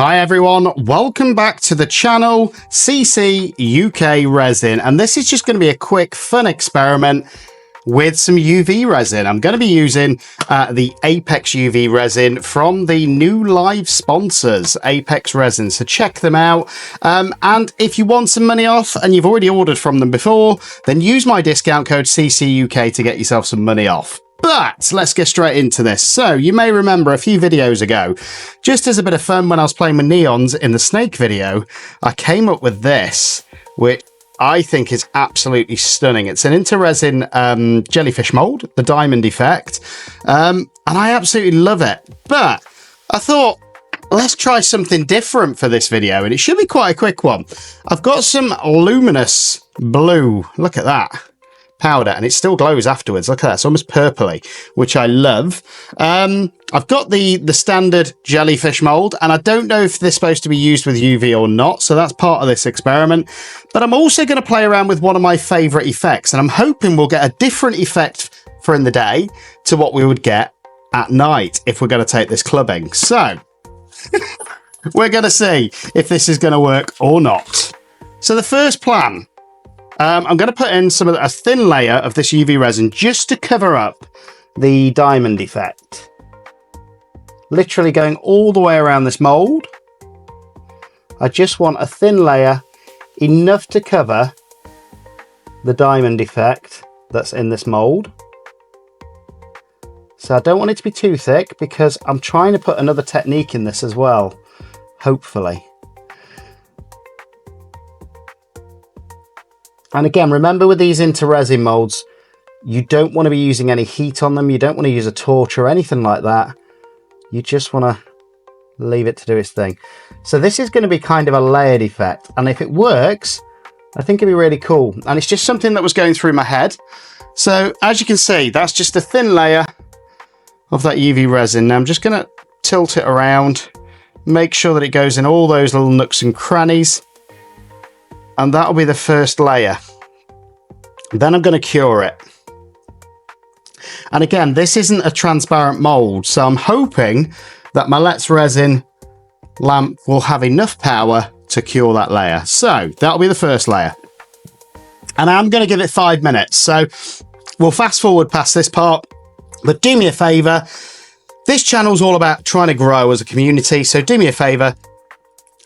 Hi everyone, welcome back to the channel CCUK Resin, and this is just going to be a quick fun experiment with some UV resin. I'm going to be using the Apex UV resin from the new live sponsors, Apex Resin, so check them out. And if you want some money off and you've already ordered from them before, then use my discount code CCUK to get yourself some money off. But let's get straight into this. So you may remember a few videos ago, just as a bit of fun when I was playing with neons in the snake video, I came up with this, which I think is absolutely stunning. It's an interresin jellyfish mold, the diamond effect, and I absolutely love it. But I thought, let's try something different for this video, and it should be quite a quick one. I've got some luminous blue, look at that, powder, and it still glows afterwards. Look at that, it's almost purpley, which I love. I've got the standard jellyfish mold, and I don't know if they're supposed to be used with UV or not, so that's part of this experiment. But I'm also going to play around with one of my favorite effects, and I'm hoping we'll get a different effect for in the day to what we would get at night if we're going to take this clubbing. So we're going to see if this is going to work or not. So the first plan, I'm going to put in a thin layer of this UV resin just to cover up the diamond effect. Literally going all the way around this mold. I just want a thin layer, enough to cover the diamond effect that's in this mold. So I don't want it to be too thick because I'm trying to put another technique in this as well, hopefully. And again, remember with these interresin molds, you don't want to be using any heat on them. You don't want to use a torch or anything like that. You just want to leave it to do its thing. So this is going to be kind of a layered effect. And if it works, I think it'd be really cool. And it's just something that was going through my head. So as you can see, that's just a thin layer of that UV resin. Now I'm just going to tilt it around, make sure that it goes in all those little nooks and crannies. And that'll be the first layer. Then I'm going to cure it. And again, this isn't a transparent mold, so I'm hoping that my Let's Resin lamp will have enough power to cure that layer. So that'll be the first layer. And I'm going to give it 5 minutes. So we'll fast forward past this part, but do me a favor. This channel's all about trying to grow as a community. So do me a favor.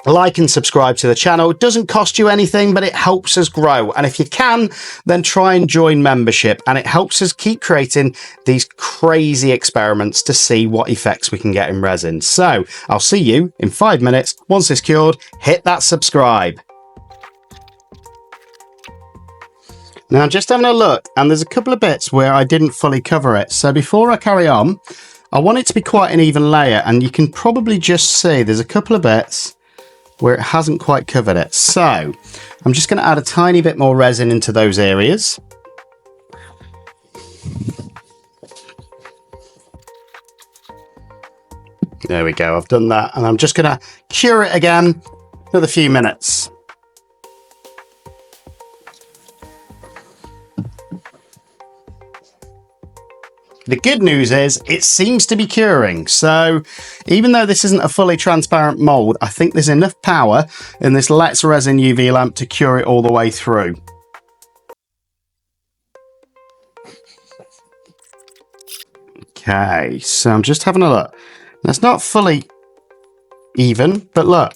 Like and subscribe to the channel. It doesn't cost you anything, but it helps us grow. And if you can, then try and join membership. And it helps us keep creating these crazy experiments to see what effects we can get in resin. So I'll see you in 5 minutes. Once it's cured, hit that subscribe. Now I'm just having a look, and there's a couple of bits where I didn't fully cover it. So before I carry on, I want it to be quite an even layer. And you can probably just see there's a couple of bits where it hasn't quite covered it. So I'm just going to add a tiny bit more resin into those areas. There we go, I've done that, and I'm just going to cure it again for a few minutes. The good news is it seems to be curing. So even though this isn't a fully transparent mold, I think there's enough power in this Let's Resin UV lamp to cure it all the way through. Okay, so I'm just having a look. That's not fully even, but look,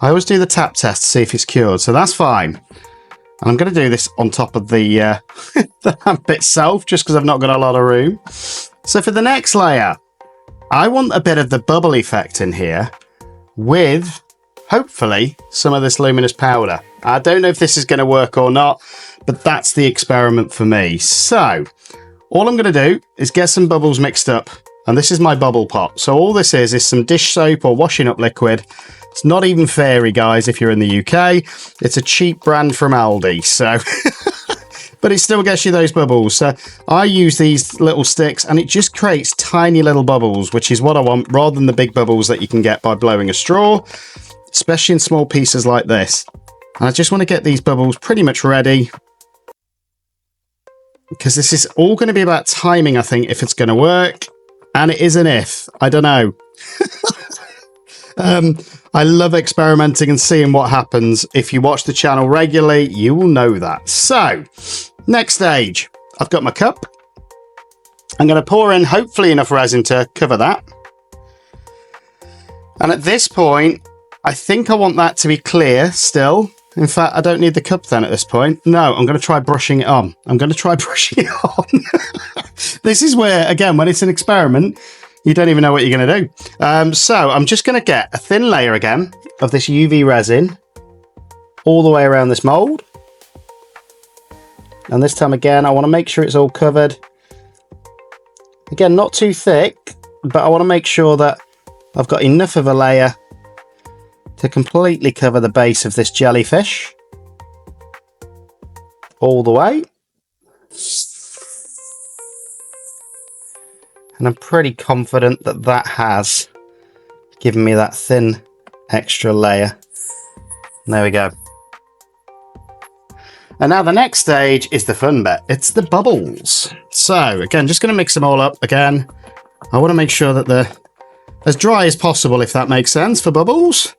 I always do the tap test to see if it's cured, so that's fine. And I'm going to do this on top of the lamp itself, just because I've not got a lot of room. So for the next layer, I want a bit of the bubble effect in here with, hopefully, some of this luminous powder. I don't know if this is going to work or not, but that's the experiment for me. So all I'm going to do is get some bubbles mixed up. And this is my bubble pot. So all this is some dish soap or washing up liquid. It's not even fairy, guys, if you're in the UK. It's a cheap brand from Aldi, so but it still gets you those bubbles. So I use these little sticks, and it just creates tiny little bubbles, which is what I want, rather than the big bubbles that you can get by blowing a straw, especially in small pieces like this. And I just want to get these bubbles pretty much ready, because this is all going to be about timing, I think, if it's going to work. And it is an if. I don't know. I love experimenting and seeing what happens. If you watch the channel regularly, you will know that. So, next stage. I've got my cup. I'm going to pour in hopefully enough resin to cover that. And at this point, I think I want that to be clear still. In fact, I don't need the cup then at this point. No, I'm going to try brushing it on. I'm going to try brushing it on. This is where, again, when it's an experiment, you don't even know what you're going to do. So I'm just going to get a thin layer again of this UV resin all the way around this mold. And this time again, I want to make sure it's all covered. Again, not too thick, but I want to make sure that I've got enough of a layer to completely cover the base of this jellyfish all the way. And I'm pretty confident that that has given me that thin extra layer. There we go. And now the next stage is the fun bit. It's the bubbles. So again, just going to mix them all up again. I want to make sure that they're as dry as possible, if that makes sense, for bubbles.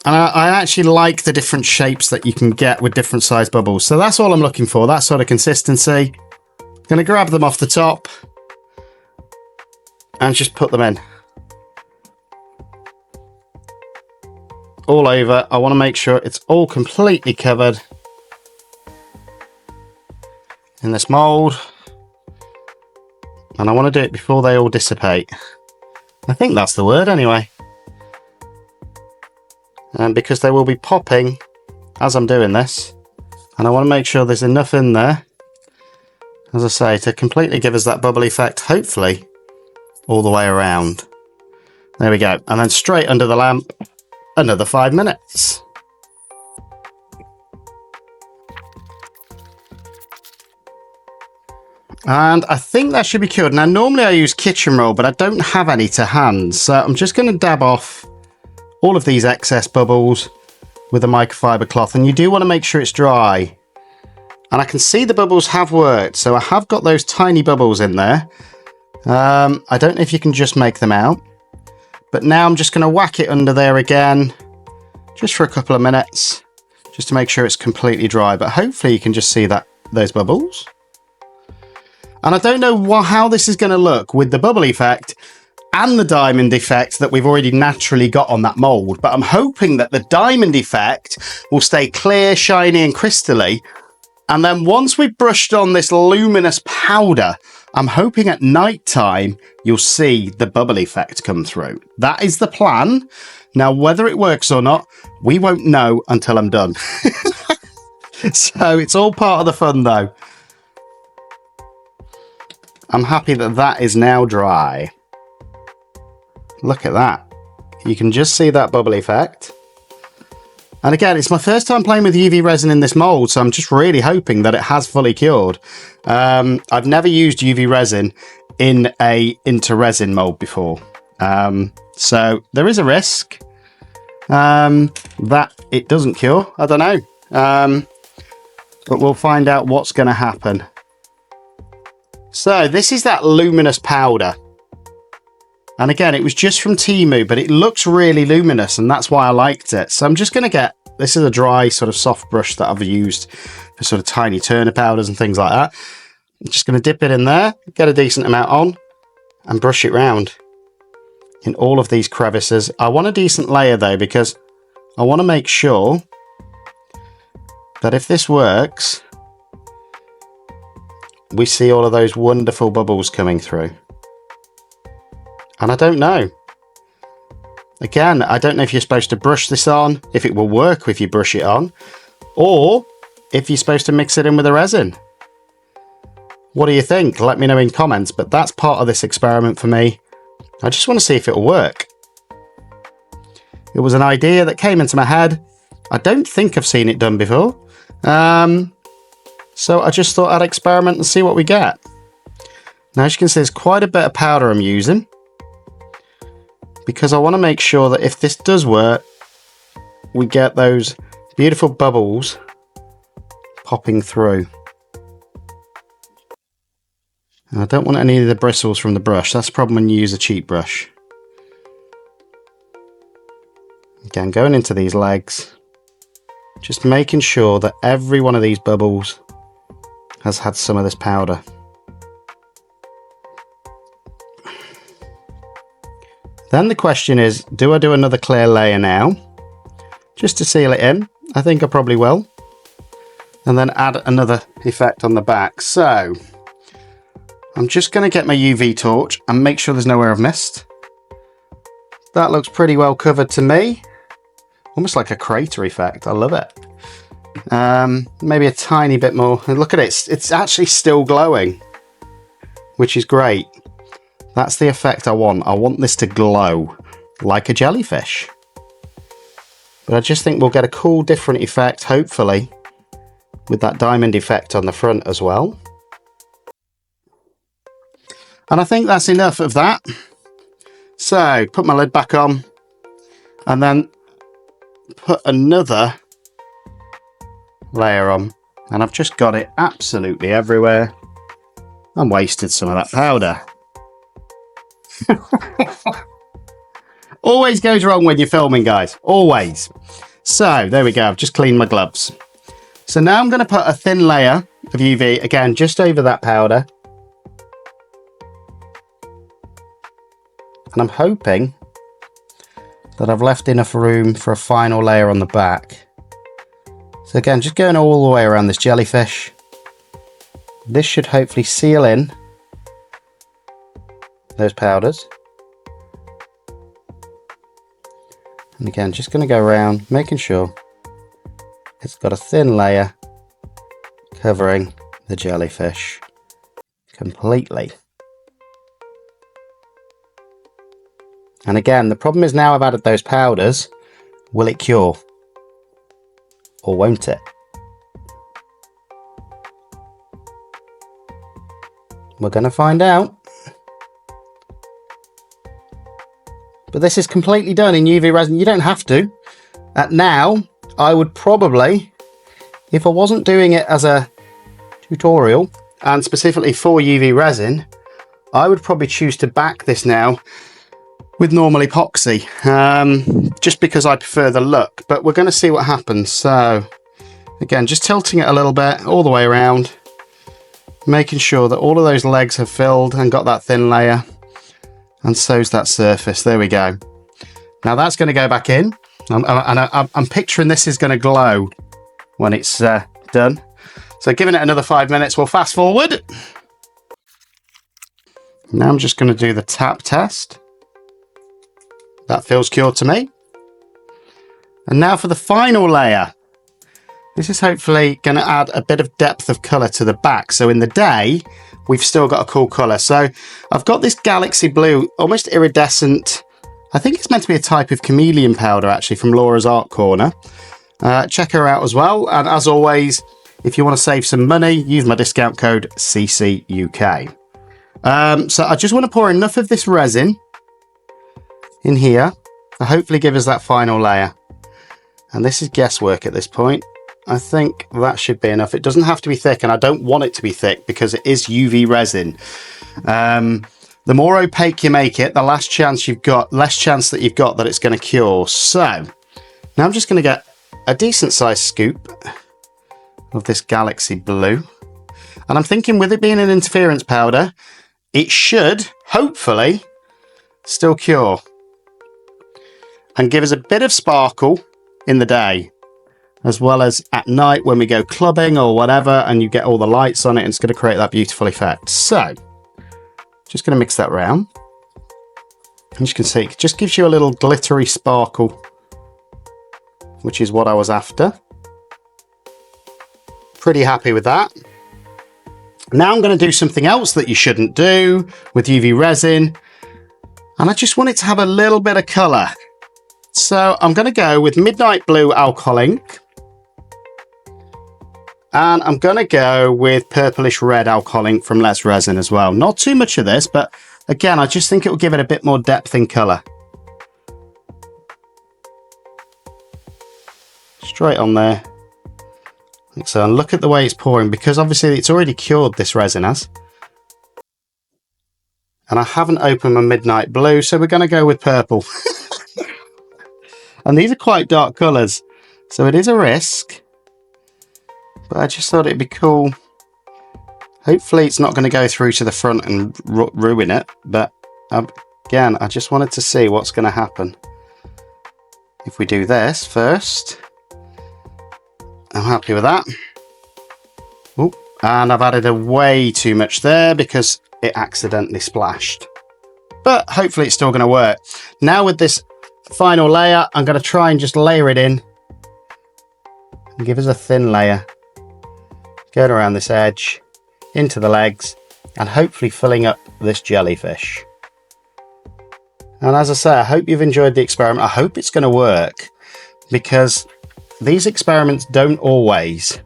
And I actually like the different shapes that you can get with different size bubbles. So that's all I'm looking for, that sort of consistency. I'm going to grab them off the top and just put them in. All over. I want to make sure it's all completely covered in this mold. And I want to do it before they all dissipate. I think that's the word anyway. And because they will be popping as I'm doing this. And I want to make sure there's enough in there, as I say, to completely give us that bubble effect, hopefully, all the way around. There we go. And then straight under the lamp, another 5 minutes. And I think that should be cured. Now, normally I use kitchen roll, but I don't have any to hand. So I'm just going to dab off all of these excess bubbles with a microfiber cloth. And you do want to make sure it's dry. And I can see the bubbles have worked. So I have got those tiny bubbles in there. I don't know if you can just make them out. But now I'm just going to whack it under there again, just for a couple of minutes, just to make sure it's completely dry. But hopefully you can just see that those bubbles. And I don't know how this is going to look with the bubble effect and the diamond effect that we've already naturally got on that mold. But I'm hoping that the diamond effect will stay clear, shiny and crystally. And then once we've brushed on this luminous powder, I'm hoping at night time you'll see the bubble effect come through. That is the plan. Now, whether it works or not, we won't know until I'm done. So it's all part of the fun though. I'm happy that that is now dry. Look at that. You can just see that bubble effect. And again, it's my first time playing with UV resin in this mold, so I'm just really hoping that it has fully cured. I've never used UV resin in a into resin mold before. So there is a risk that it doesn't cure. I don't know. But we'll find out what's going to happen. So this is that luminous powder. And again, it was just from Temu, but it looks really luminous and that's why I liked it. So I'm just going to get, this is a dry sort of soft brush that I've used for sort of tiny turner powders and things like that. I'm just going to dip it in there, get a decent amount on and brush it round in all of these crevices. I want a decent layer though, because I want to make sure that if this works, we see all of those wonderful bubbles coming through. And I don't know. Again, I don't know if you're supposed to brush this on, if it will work if you brush it on, or if you're supposed to mix it in with the resin. What do you think? Let me know in comments, but that's part of this experiment for me. I just want to see if it'll work. It was an idea that came into my head. I don't think I've seen it done before. So I just thought I'd experiment and see what we get. Now, as you can see, there's quite a bit of powder I'm using, because I want to make sure that if this does work, we get those beautiful bubbles popping through. And I don't want any of the bristles from the brush. That's the problem when you use a cheap brush. Again, going into these legs, just making sure that every one of these bubbles has had some of this powder. Then the question is, do I do another clear layer now, just to seal it in? I think I probably will. And then add another effect on the back. So I'm just going to get my UV torch and make sure there's nowhere I've missed. That looks pretty well covered to me. Almost like a crater effect. I love it. Maybe a tiny bit more. And look at it. It's actually still glowing, which is great. That's the effect I want. I want this to glow like a jellyfish. But I just think we'll get a cool different effect, hopefully, with that diamond effect on the front as well. And I think that's enough of that. So put my lid back on and then put another layer on. And I've just got it absolutely everywhere. I wasted some of that powder. Always goes wrong when you're filming, guys. Always. So there we go. I've just cleaned my gloves. So now I'm going to put a thin layer of UV, again, just over that powder. And I'm hoping that I've left enough room for a final layer on the back. So again, just going all the way around this jellyfish. This should hopefully seal in those powders. And again, just going to go around, making sure it's got a thin layer covering the jellyfish completely. And again, the problem is now I've added those powders, will it cure? Or won't it? We're going to find out. But this is completely done in UV resin. You don't have to. Now, I would probably, if I wasn't doing it as a tutorial and specifically for UV resin, I would probably choose to back this now with normal epoxy, just because I prefer the look. But we're going to see what happens. So again, just tilting it a little bit all the way around, making sure that all of those legs have filled and got that thin layer. And so's that surface. There we go. Now that's going to go back in. I'm picturing this is going to glow when it's done. So giving it another 5 minutes, we'll fast forward. Now I'm just going to do the tap test. That feels cured to me. And now for the final layer. This is hopefully going to add a bit of depth of colour to the back. So in the day, we've still got a cool colour. So I've got this galaxy blue, almost iridescent. I think it's meant to be a type of chameleon powder, actually, from Laura's Art Corner. Check her out as well. And as always, if you want to save some money, use my discount code CCUK. So I just want to pour enough of this resin in here to hopefully give us that final layer. And this is guesswork at this point. I think that should be enough. It doesn't have to be thick, and I don't want it to be thick because it is UV resin. The more opaque you make it, the less chance that you've got that it's going to cure. So now I'm just going to get a decent sized scoop of this galaxy blue. And I'm thinking with it being an interference powder, it should hopefully still cure and give us a bit of sparkle in the day, as well as at night when we go clubbing or whatever and you get all the lights on it, and it's going to create that beautiful effect. So just going to mix that around. As you can see, it just gives you a little glittery sparkle, which is what I was after. Pretty happy with that. Now I'm going to do something else that you shouldn't do with UV resin, and I just want it to have a little bit of colour. So I'm going to go with Midnight Blue Alcohol Ink, and I'm going to go with Purplish Red Alcohol Ink from Let's Resin as well. Not too much of this, but again, I just think it will give it a bit more depth in colour. Straight on there. Like so, and look at the way it's pouring, because obviously it's already cured, this resin has. And I haven't opened my Midnight Blue, so we're going to go with purple. And these are quite dark colours, so it is a risk. But I just thought it'd be cool. Hopefully it's not going to go through to the front and ruin it. But again, I just wanted to see what's going to happen. If we do this first. I'm happy with that. Ooh, and I've added a way too much there because it accidentally splashed. But hopefully it's still going to work. Now with this final layer, I'm going to try and just layer it in. And give us a thin layer. Going around this edge, into the legs, and hopefully filling up this jellyfish. And as I say, I hope you've enjoyed the experiment. I hope it's going to work, because these experiments don't always,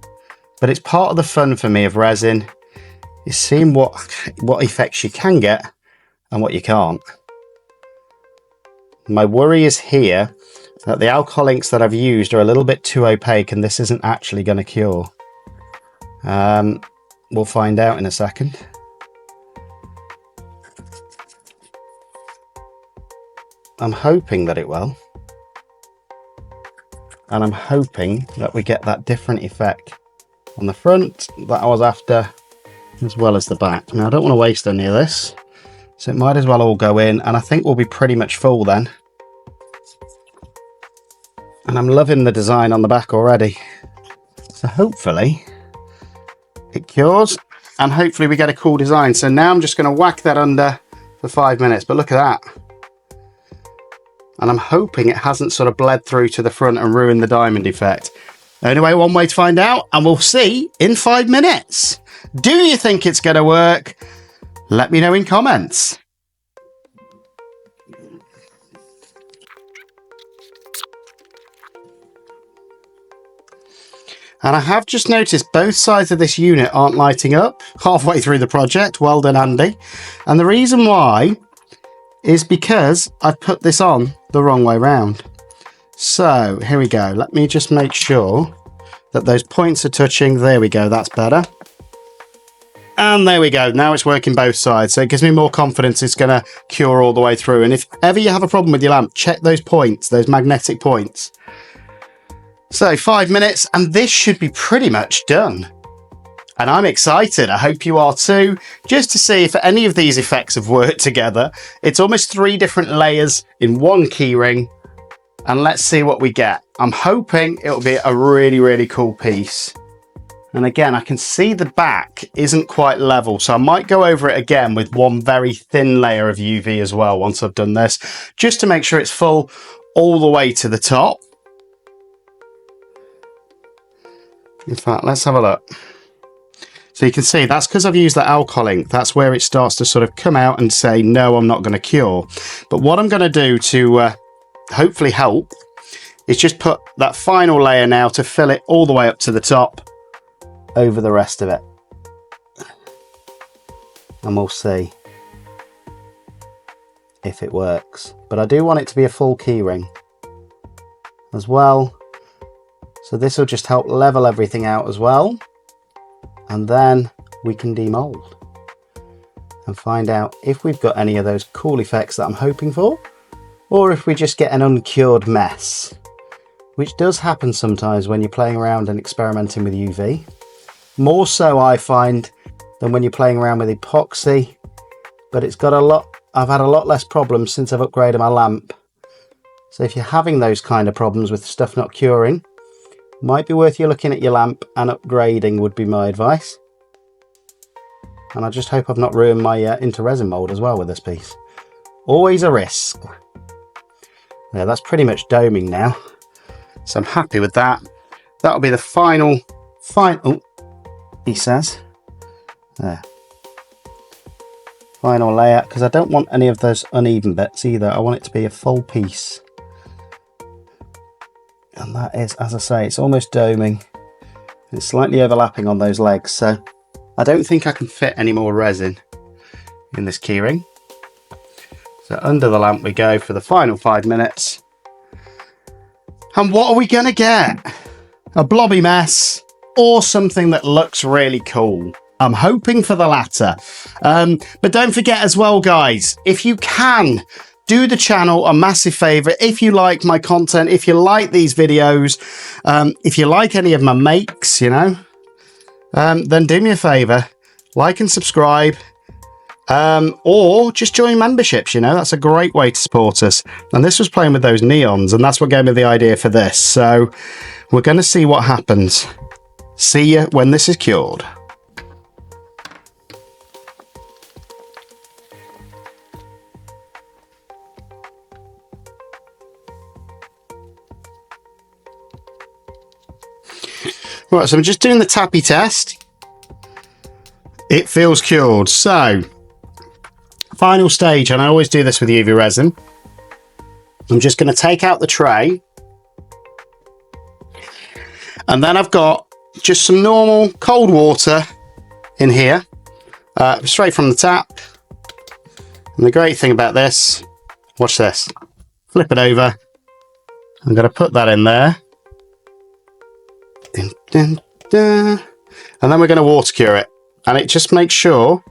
but it's part of the fun for me of resin, is seeing what effects you can get and what you can't. My worry is here that the alcohol inks that I've used are a little bit too opaque and this isn't actually going to cure. We'll find out in a second. I'm hoping that it will. And I'm hoping that we get that different effect on the front that I was after, as well as the back. Now I don't want to waste any of this, so it might as well all go in, and I think we'll be pretty much full then. And I'm loving the design on the back already. So hopefully it cures, and hopefully we get a cool design. So now I'm just going to whack that under for 5 minutes, but look at that. And I'm hoping it hasn't sort of bled through to the front and ruined the diamond effect. Anyway, one way to find out, and we'll see in 5 minutes. Do you think it's going to work? Let me know in comments. And I have just noticed both sides of this unit aren't lighting up halfway through the project. Well done, Andy. And the reason why is because I've put this on the wrong way round. So here we go. Let me just make sure that those points are touching. There we go. That's better. And there we go. Now it's working both sides. So it gives me more confidence it's going to cure all the way through. And if ever you have a problem with your lamp, check those points, those magnetic points. So 5 minutes and this should be pretty much done. And I'm excited, I hope you are too, just to see if any of these effects have worked together. It's almost 3 different layers in one keyring, and let's see what we get. I'm hoping it'll be a really, really cool piece. And again, I can see the back isn't quite level, so I might go over it again with one very thin layer of UV as well once I've done this, just to make sure it's full all the way to the top. In fact, let's have a look. So you can see that's because I've used that alcohol ink. That's where it starts to sort of come out and say, no, I'm not going to cure. But what I'm going to do to hopefully help is just put that final layer now to fill it all the way up to the top over the rest of it. And we'll see if it works. But I do want it to be a full keyring as well. So this will just help level everything out as well. And then we can demold and find out if we've got any of those cool effects that I'm hoping for, or if we just get an uncured mess, which does happen sometimes when you're playing around and experimenting with UV. More so, I find, than when you're playing around with epoxy, but it's got a lot, I've had a lot less problems since I've upgraded my lamp. So if you're having those kind of problems with stuff not curing, might be worth you looking at your lamp, and upgrading would be my advice. And I just hope I've not ruined my into resin mold as well with this piece. Always a risk. Yeah, that's pretty much doming now. So I'm happy with that. That'll be the final, he says. There. Final layer, because I don't want any of those uneven bits either. I want it to be a full piece. And that is, as I say, it's almost doming. It's slightly overlapping on those legs, so I don't think I can fit any more resin in this keyring. So under the lamp we go for the final 5 minutes. And what are we going to get? A blobby mess or something that looks really cool? I'm hoping for the latter. But don't forget as well, guys, if you can, do the channel a massive favor. If you like my content, if you like these videos, if you like any of my makes, you know, then do me a favor, like and subscribe, or just join memberships. You know, that's a great way to support us. And this was playing with those neons, and that's what gave me the idea for this. So we're going to see what happens. See you when this is cured. Right, so I'm just doing the tappy test. It feels cured. So, final stage, and I always do this with UV resin. I'm just going to take out the tray. And then I've got just some normal cold water in here, straight from the tap. And the great thing about this, watch this. Flip it over. I'm going to put that in there. Dun, dun, dun. And then we're going to water cure it, and it just makes sure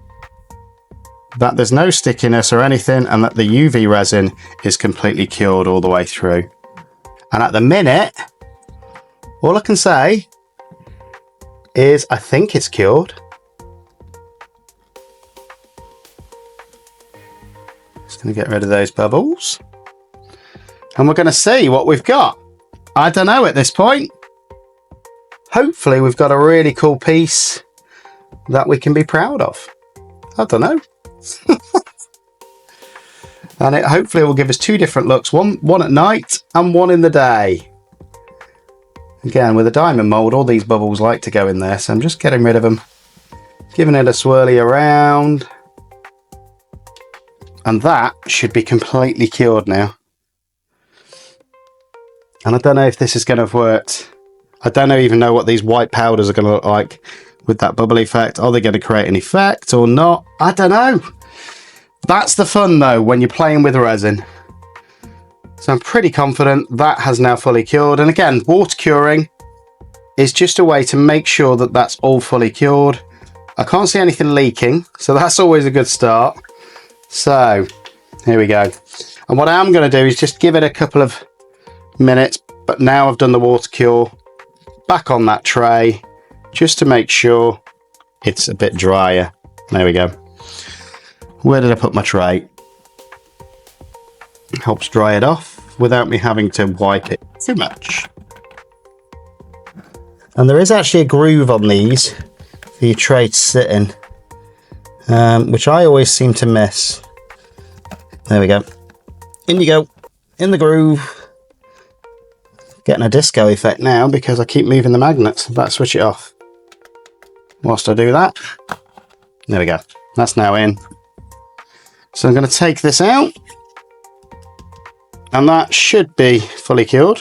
that there's no stickiness or anything, and that the UV resin is completely cured all the way through. And at the minute, all I can say is I think it's cured. Just going to get rid of those bubbles, and we're going to see what we've got. I don't know at this point. Hopefully we've got a really cool piece that we can be proud of. I don't know. And it hopefully will give us two different looks, one at night and one in the day. Again, with a diamond mold, all these bubbles like to go in there, so I'm just getting rid of them, giving it a swirly around, and that should be completely cured now. And I don't know if this is going to have worked. I don't even know what these white powders are going to look like with that bubble effect. Are they going to create an effect or not? I don't know. That's the fun though when you're playing with resin. So I'm pretty confident that has now fully cured. And again, water curing is just a way to make sure that that's all fully cured. I can't see anything leaking, so that's always a good start. So here we go. And what I'm going to do is just give it a couple of minutes, but now I've done the water cure, back on that tray just to make sure it's a bit drier. There we go. Where did I put my tray? Helps dry it off without me having to wipe it too much. And there is actually a groove on these for your tray to sit in, which I always seem to miss. There we go. In you go, in the groove. Getting a disco effect now because I keep moving the magnets. I've got to switch it off. Whilst I do that, there we go. That's now in. So I'm going to take this out, and that should be fully cured.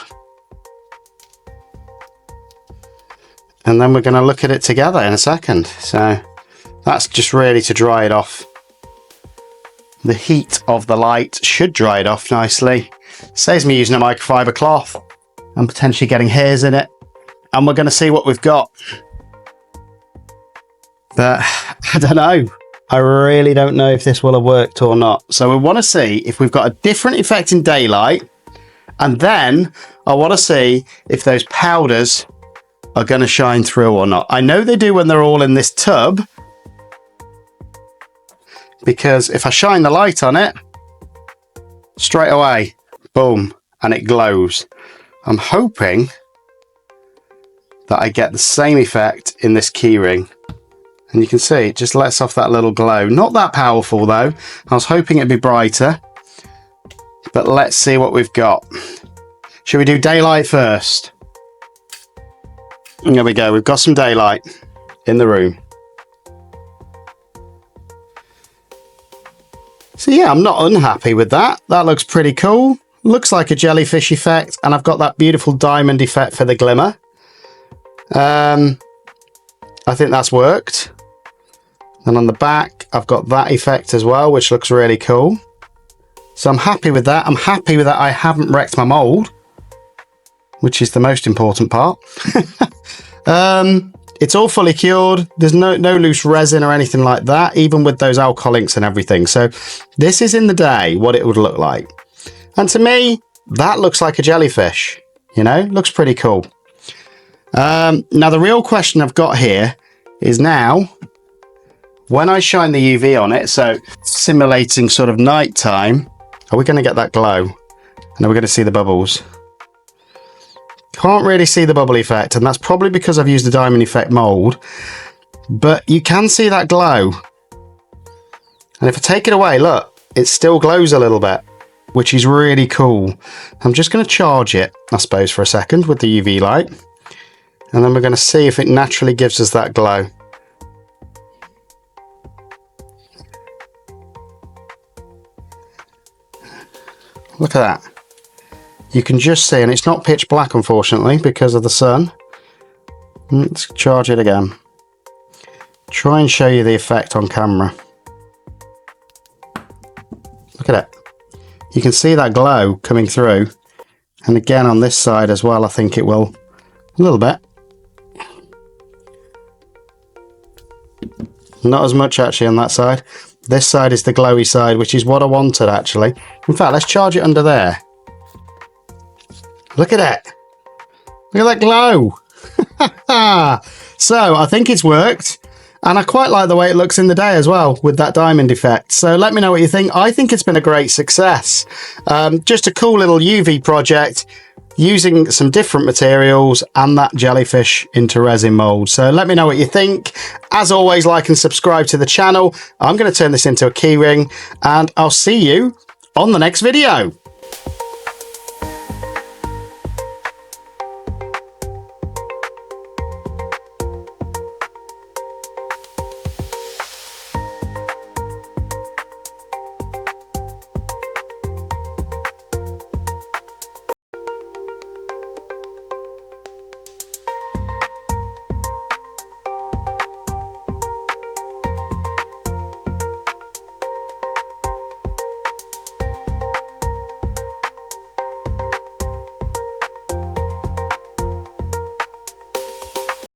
And then we're going to look at it together in a second. So that's just ready to dry it off. The heat of the light should dry it off nicely. Saves me using a microfiber cloth and potentially getting hairs in it. And we're going to see what we've got. But I don't know. I really don't know if this will have worked or not. So we want to see if we've got a different effect in daylight. And then I want to see if those powders are going to shine through or not. I know they do when they're all in this tub, because if I shine the light on it, straight away, boom, and it glows. I'm hoping that I get the same effect in this keyring. And you can see it just lets off that little glow. Not that powerful though. I was hoping it'd be brighter. But let's see what we've got. Should we do daylight first? There we go. We've got some daylight in the room. So yeah, I'm not unhappy with that. That looks pretty cool. Looks like a jellyfish effect, and I've got that beautiful diamond effect for the glimmer. I think that's worked. And on the back, I've got that effect as well, which looks really cool. So I'm happy with that. I'm happy with that I haven't wrecked my mold, which is the most important part. It's all fully cured. There's no loose resin or anything like that, even with those alcohol inks and everything. So this is in the day what it would look like. And to me, that looks like a jellyfish, you know, looks pretty cool. Now the real question I've got here is now, when I shine the UV on it, so simulating sort of nighttime, are we going to get that glow? And are we going to see the bubbles? Can't really see the bubble effect, and that's probably because I've used the diamond effect mold, but you can see that glow. And if I take it away, look, it still glows a little bit, which is really cool. I'm just going to charge it, I suppose, for a second with the UV light, and then we're going to see if it naturally gives us that glow. Look at that. You can just see, and it's not pitch black, unfortunately, because of the sun. Let's charge it again. Try and show you the effect on camera. Look at it. You can see that glow coming through. And again on this side as well, I think it will a little bit. Not as much actually on that side. This side is the glowy side, which is what I wanted actually. In fact, let's charge it under there. Look at it. Look at that glow. So I think it's worked. And I quite like the way it looks in the day as well with that diamond effect. So let me know what you think. I think it's been a great success. Just a cool little UV project using some different materials and that jellyfish into resin mold. So let me know what you think. As always, like and subscribe to the channel. I'm going to turn this into a keyring and I'll see you on the next video.